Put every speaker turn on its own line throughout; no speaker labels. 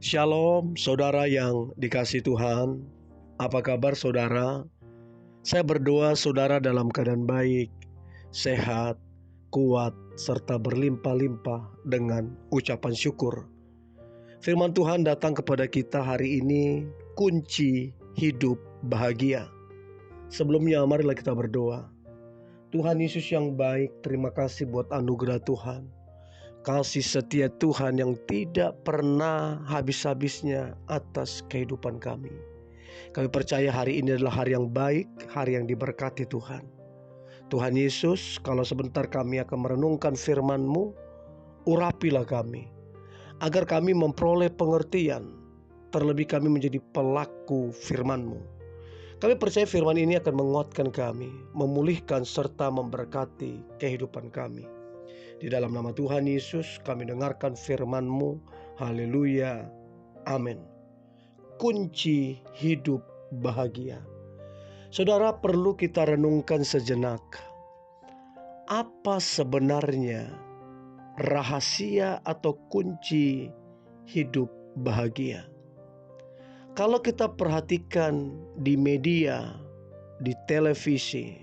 Shalom, saudara yang dikasihi Tuhan. Apa kabar saudara? Saya berdoa saudara dalam keadaan baik, sehat, kuat, serta berlimpah-limpah dengan ucapan syukur. Firman Tuhan datang kepada kita hari ini, kunci hidup bahagia. Sebelumnya marilah kita berdoa. Tuhan Yesus yang baik, terima kasih buat anugerah Tuhan. Kasih setia Tuhan yang tidak pernah habis-habisnya atas kehidupan kami. Kami percaya hari ini adalah hari yang baik, hari yang diberkati Tuhan. Tuhan Yesus, kalau sebentar kami akan merenungkan firman-Mu, urapilah kami, agar kami memperoleh pengertian, terlebih kami menjadi pelaku firman-Mu. Kami percaya firman ini akan menguatkan kami, memulihkan serta memberkati kehidupan kami. Di dalam nama Tuhan Yesus kami dengarkan firman-Mu. Haleluya. Amin. Kunci hidup bahagia. Saudara, perlu kita renungkan sejenak. Apa sebenarnya rahasia atau kunci hidup bahagia? Kalau kita perhatikan di media, di televisi,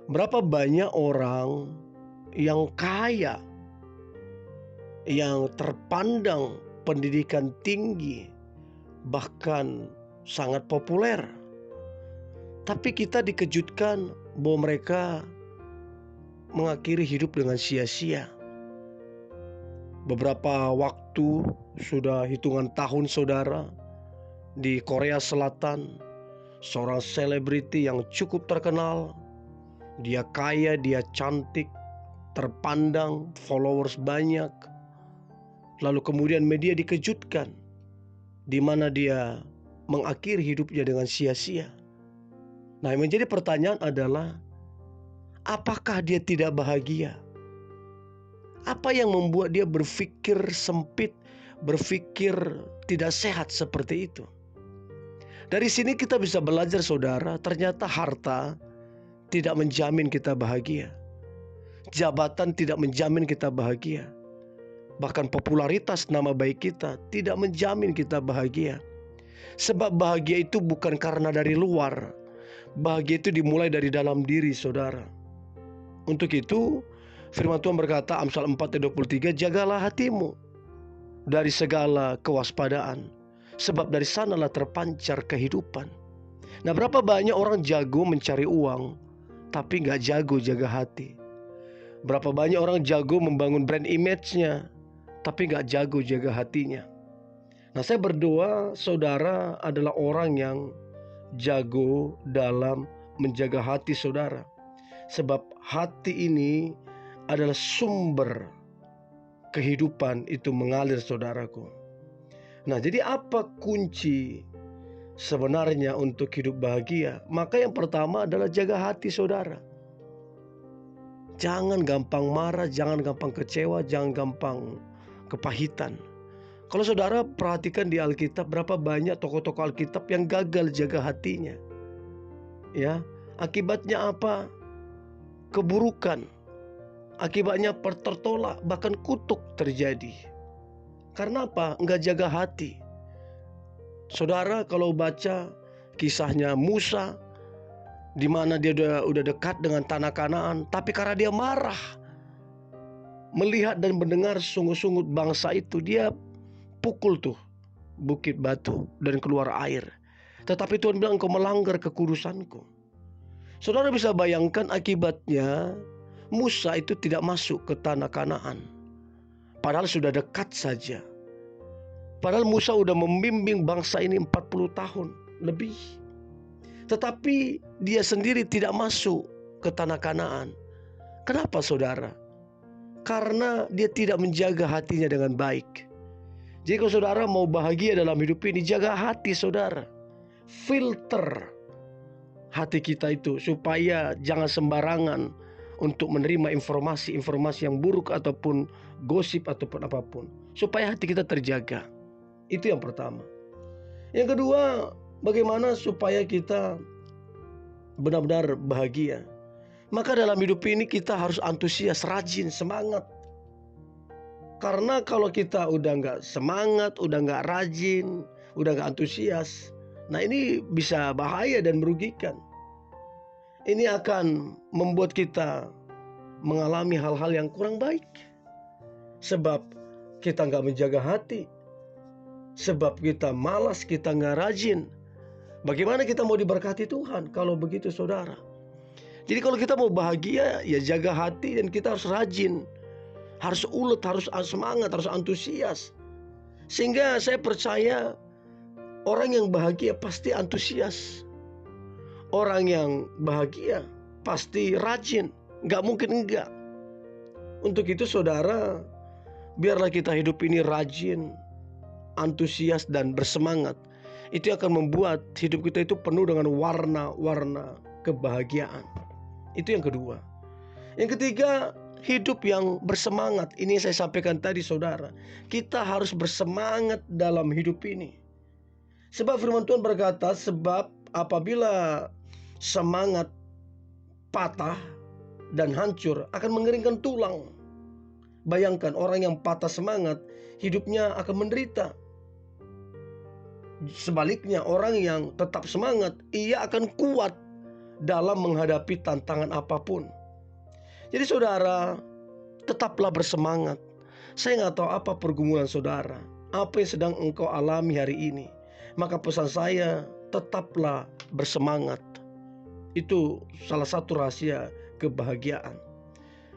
berapa banyak orang yang kaya, yang terpandang pendidikan tinggi, bahkan sangat populer. Tapi kita dikejutkan bahwa mereka mengakhiri hidup dengan sia-sia. Beberapa waktu, sudah hitungan tahun saudara, di Korea Selatan, seorang selebriti yang cukup terkenal, dia kaya, dia cantik, terpandang, followers banyak. Lalu kemudian media dikejutkan di mana dia mengakhiri hidupnya dengan sia-sia. Nah, yang menjadi pertanyaan adalah, apakah dia tidak bahagia? Apa yang membuat dia berpikir sempit, berpikir tidak sehat seperti itu? Dari sini kita bisa belajar saudara, ternyata harta tidak menjamin kita bahagia. Jabatan tidak menjamin kita bahagia. Bahkan popularitas nama baik kita tidak menjamin kita bahagia. Sebab bahagia itu bukan karena dari luar. Bahagia itu dimulai dari dalam diri saudara. Untuk itu firman Tuhan berkata, Amsal 4:23, jagalah hatimu dari segala kewaspadaan, sebab dari sanalah terpancar kehidupan. Nah, berapa banyak orang jago mencari uang, tapi gak jago jaga hati. Berapa banyak orang jago membangun brand image-nya, tapi gak jago jaga hatinya. Nah, saya berdoa saudara adalah orang yang jago dalam menjaga hati saudara. Sebab hati ini adalah sumber kehidupan itu mengalir saudaraku. Nah, jadi apa kunci sebenarnya untuk hidup bahagia? Maka yang pertama adalah jaga hati saudara. Jangan gampang marah, jangan gampang kecewa, jangan gampang kepahitan. Kalau saudara perhatikan di Alkitab, berapa banyak tokoh-tokoh Alkitab yang gagal jaga hatinya. Ya, akibatnya apa? Keburukan. Akibatnya tertolak, bahkan kutuk terjadi. Karena apa? Enggak jaga hati. Saudara kalau baca kisahnya Musa, di mana dia udah dekat dengan tanah Kanaan, tapi karena dia marah melihat dan mendengar sungut-sungut bangsa itu, dia pukul tuh bukit batu dan keluar air. Tetapi Tuhan bilang, engkau melanggar kekudusanku. Saudara bisa bayangkan akibatnya Musa itu tidak masuk ke tanah Kanaan, padahal sudah dekat saja. Padahal Musa udah membimbing bangsa ini 40 tahun lebih. Tetapi dia sendiri tidak masuk ke tanah Kanaan. Kenapa saudara? Karena dia tidak menjaga hatinya dengan baik. Jadi kalau saudara mau bahagia dalam hidup ini, jaga hati saudara. Filter hati kita itu supaya jangan sembarangan untuk menerima informasi-informasi yang buruk ataupun gosip ataupun apapun. Supaya hati kita terjaga. Itu yang pertama. Yang kedua, bagaimana supaya kita benar-benar bahagia? Maka dalam hidup ini kita harus antusias, rajin, semangat. Karena kalau kita udah nggak semangat, udah nggak rajin, udah nggak antusias, nah ini bisa bahaya dan merugikan. Ini akan membuat kita mengalami hal-hal yang kurang baik. Sebab kita nggak menjaga hati. Sebab kita malas, kita nggak rajin. Bagaimana kita mau diberkati Tuhan kalau begitu, saudara? Jadi kalau kita mau bahagia, ya jaga hati dan kita harus rajin. Harus ulet, harus semangat, harus antusias. Sehingga saya percaya orang yang bahagia pasti antusias. Orang yang bahagia pasti rajin. Gak mungkin enggak. Untuk itu saudara, biarlah kita hidup ini rajin, antusias dan bersemangat. Itu akan membuat hidup kita itu penuh dengan warna-warna kebahagiaan. Itu yang kedua. Yang ketiga, hidup yang bersemangat. Ini saya sampaikan tadi, saudara. Kita harus bersemangat dalam hidup ini. Sebab firman Tuhan berkata, sebab apabila semangat patah dan hancur akan mengeringkan tulang. Bayangkan orang yang patah semangat, hidupnya akan menderita. Sebaliknya orang yang tetap semangat, ia akan kuat dalam menghadapi tantangan apapun. Jadi saudara, tetaplah bersemangat. Saya nggak tahu apa pergumulan saudara, apa yang sedang engkau alami hari ini. Maka pesan saya, tetaplah bersemangat. Itu salah satu rahasia kebahagiaan.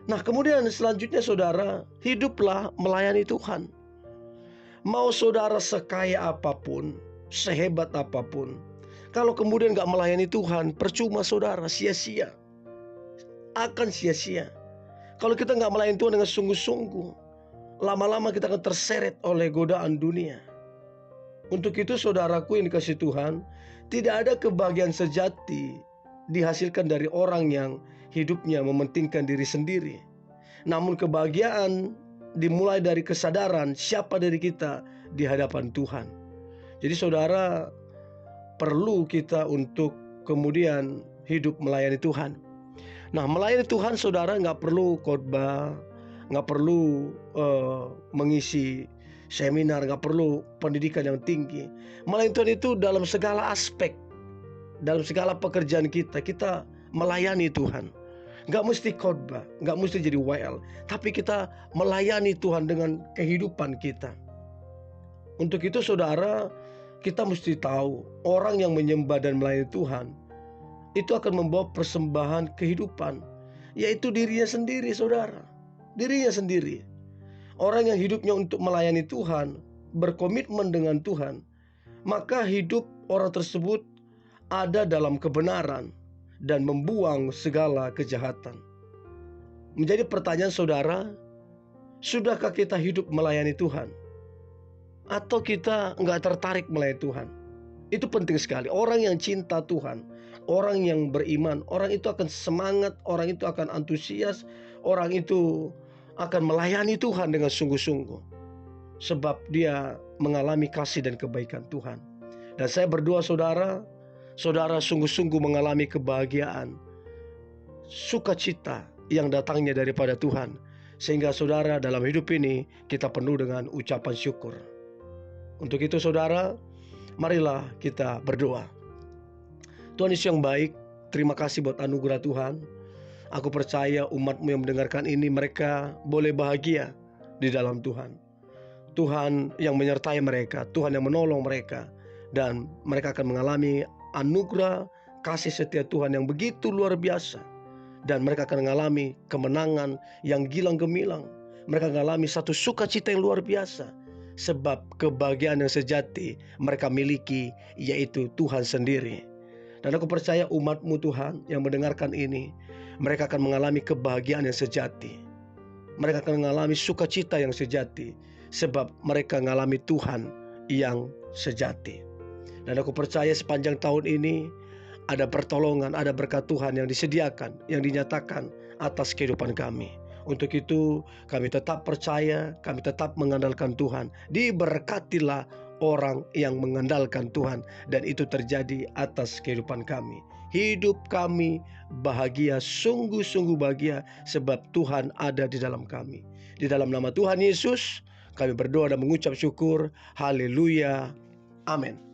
Nah, kemudian selanjutnya saudara, hiduplah melayani Tuhan. Mau saudara sekaya apapun, sehebat apapun, kalau kemudian gak melayani Tuhan, percuma saudara, sia-sia. Akan sia-sia. Kalau kita gak melayani Tuhan dengan sungguh-sungguh, lama-lama kita akan terseret oleh godaan dunia. Untuk itu saudaraku yang dikasihi Tuhan, tidak ada kebahagiaan sejati dihasilkan dari orang yang hidupnya mementingkan diri sendiri. Namun kebahagiaan dimulai dari kesadaran siapa diri kita di hadapan Tuhan. Jadi saudara, perlu kita untuk kemudian hidup melayani Tuhan. Nah, melayani Tuhan saudara nggak perlu khotbah, nggak perlu mengisi seminar, nggak perlu pendidikan yang tinggi. Melayani Tuhan itu dalam segala aspek, dalam segala pekerjaan kita melayani Tuhan. Nggak mesti khotbah, nggak mesti jadi WL, tapi kita melayani Tuhan dengan kehidupan kita. Untuk itu saudara, kita mesti tahu orang yang menyembah dan melayani Tuhan itu akan membawa persembahan kehidupan, yaitu dirinya sendiri, saudara. Dirinya sendiri. Orang yang hidupnya untuk melayani Tuhan, berkomitmen dengan Tuhan, maka hidup orang tersebut ada dalam kebenaran dan membuang segala kejahatan. Menjadi pertanyaan saudara, sudahkah kita hidup melayani Tuhan? Atau kita nggak tertarik melayani Tuhan? Itu penting sekali. Orang yang cinta Tuhan, orang yang beriman, orang itu akan semangat, orang itu akan antusias, orang itu akan melayani Tuhan dengan sungguh-sungguh. Sebab dia mengalami kasih dan kebaikan Tuhan. Dan saya berdoa saudara sungguh-sungguh mengalami kebahagiaan, sukacita yang datangnya daripada Tuhan. Sehingga saudara dalam hidup ini kita penuh dengan ucapan syukur. Untuk itu saudara, marilah kita berdoa. Tuhan Yesus yang baik, terima kasih buat anugerah Tuhan. Aku percaya umat-Mu yang mendengarkan ini, mereka boleh bahagia di dalam Tuhan. Tuhan yang menyertai mereka, Tuhan yang menolong mereka, dan mereka akan mengalami anugerah kasih setia Tuhan yang begitu luar biasa. Dan mereka akan mengalami kemenangan yang gilang gemilang. Mereka akan mengalami satu sukacita yang luar biasa. Sebab kebahagiaan yang sejati mereka miliki, yaitu Tuhan sendiri. Dan aku percaya umat-Mu Tuhan yang mendengarkan ini, mereka akan mengalami kebahagiaan yang sejati. Mereka akan mengalami sukacita yang sejati. Sebab mereka mengalami Tuhan yang sejati. Dan aku percaya sepanjang tahun ini ada pertolongan, ada berkat Tuhan yang disediakan, yang dinyatakan atas kehidupan kami. Untuk itu kami tetap percaya, kami tetap mengandalkan Tuhan. Diberkatilah orang yang mengandalkan Tuhan, dan itu terjadi atas kehidupan kami. Hidup kami bahagia, sungguh-sungguh bahagia, sebab Tuhan ada di dalam kami. Di dalam nama Tuhan Yesus kami berdoa dan mengucap syukur. Haleluya. Amin.